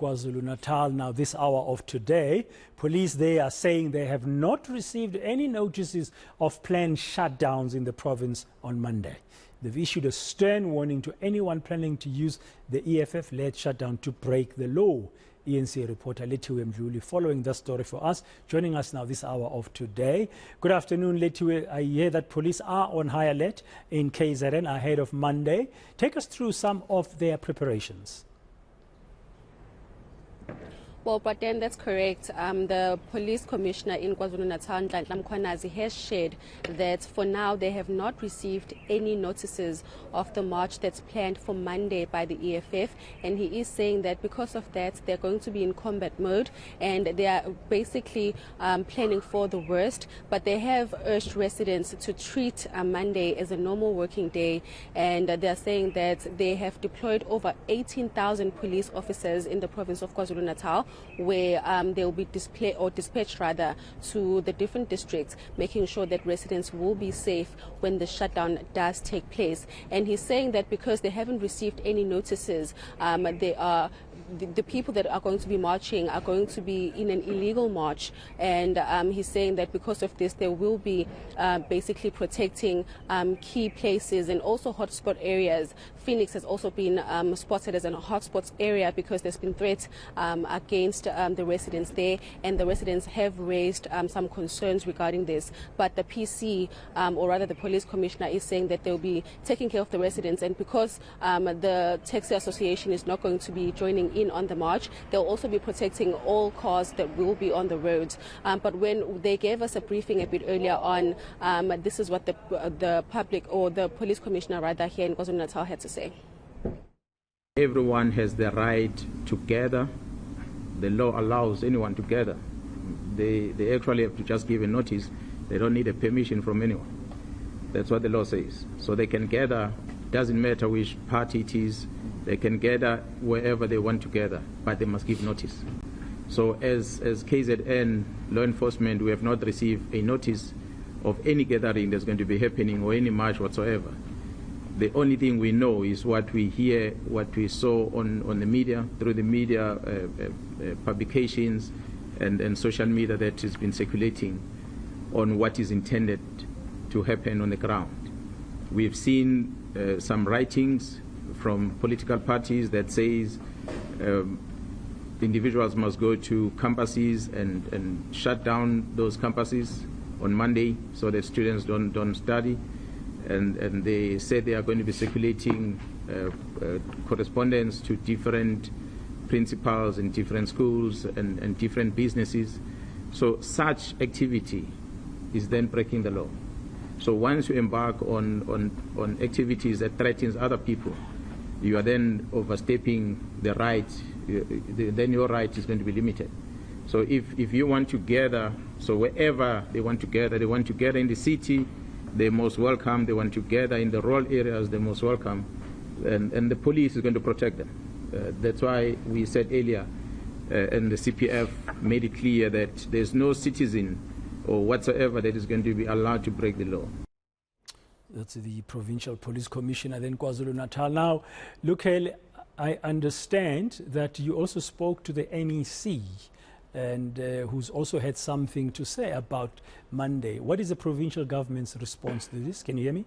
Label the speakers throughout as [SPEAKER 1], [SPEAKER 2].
[SPEAKER 1] KwaZulu-Natal now this hour of today. Police there are saying they have not received any notices of planned shutdowns in the province on Monday. They've issued a stern warning to anyone planning to use the EFF-led shutdown to break the law. ENC reporter Lethiwe Mdluli following the story for us, joining us now this hour of today. Good afternoon, Lethiwe. I hear that police are on high alert in KZN ahead of Monday. Take us through some of their preparations.
[SPEAKER 2] Well, but then that's correct. The police commissioner in KwaZulu-Natal, Nhlanhla Mkhwanazi, has shared that for now they have not received any notices of the march that's planned for Monday by the EFF. And he is saying that because of that, they're going to be in combat mode and they are basically planning for the worst. But they have urged residents to treat Monday as a normal working day. And they're saying that they have deployed over 18,000 police officers in the province of KwaZulu-Natal, where they will be dispatched to the different districts, making sure that residents will be safe when the shutdown does take place. And he's saying that because they haven't received any notices, the people that are going to be marching are going to be in an illegal march, and he's saying that because of this they will be basically protecting key places and also hotspot areas. Phoenix has also been spotted as a hotspot area because there's been threats against the residents there, and the residents have raised some concerns regarding this. But the PC, or rather the police commissioner, is saying that they'll be taking care of the residents, and because the Taxi Association is not going to be joining in on the march, they'll also be protecting all cars that will be on the roads. But when they gave us a briefing a bit earlier on, this is what the public, or the police commissioner rather, here in KwaZulu-Natal had to say.
[SPEAKER 3] Everyone has the right to gather. The law allows anyone to gather. They actually have to just give a notice. They don't need a permission from anyone. That's what the law says. So they can gather. Doesn't matter which party it is. They can gather wherever they want to gather, but they must give notice. So as KZN law enforcement, we have not received a notice of any gathering that's going to be happening or any march whatsoever. The only thing we know is what we hear, what we saw on the media, through the media publications and social media that has been circulating on what is intended to happen on the ground. We've seen some writings from political parties that says individuals must go to campuses and shut down those campuses on Monday so that students don't study. And they said they are going to be circulating correspondence to different principals in different schools and different businesses. So such activity is then breaking the law. So once you embark on activities that threatens other people, you are then overstepping the right, then your right is going to be limited. So if you want to gather, so wherever they want to gather in the city, they're most welcome. They want to gather in the rural areas, they're most welcome. And the police is going to protect them. That's why we said earlier, and the CPF made it clear that there's no citizen or whatsoever that is going to be allowed to break the law.
[SPEAKER 1] That's the Provincial Police Commissioner, then KwaZulu-Natal. Now, look, I understand that you also spoke to the MEC, and who's also had something to say about Monday. What is the provincial government's response to this? Can you hear me?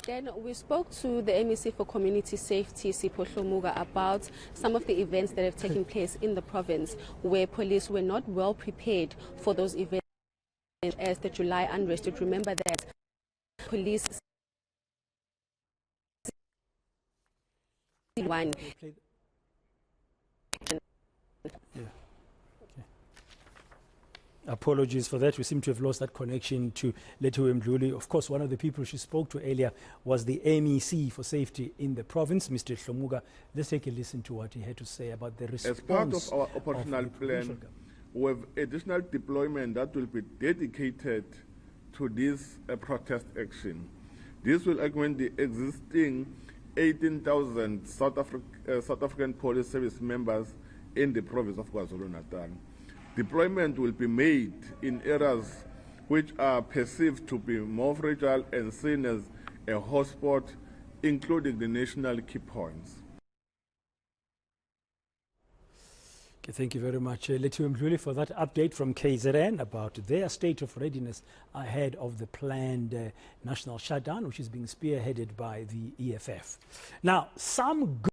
[SPEAKER 2] Then we spoke to the MEC for Community Safety, Sipho Hlomuga, about some of the events that have taken place in the province where police were not well prepared for those events as the July unrest. You remember that police one.
[SPEAKER 1] Yeah. Okay. Apologies for that. We seem to have lost that connection to Lethiwe Mdluli. Of course, one of the people she spoke to earlier was the MEC for Safety in the province, Mr. Hlomuga. Let's take a listen to what he had to say about the response.
[SPEAKER 4] As part of our operational plan, we have additional deployment that will be dedicated to this protest action. This will augment the existing 18,000 South African police service members in the province of KwaZulu-Natal. Deployment will be made in areas which are perceived to be more fragile and seen as a hotspot, including the national key points.
[SPEAKER 1] Okay, thank you very much, Lethiwe Mdluli, for that update from KZN about their state of readiness ahead of the planned national shutdown, which is being spearheaded by the EFF. Now, some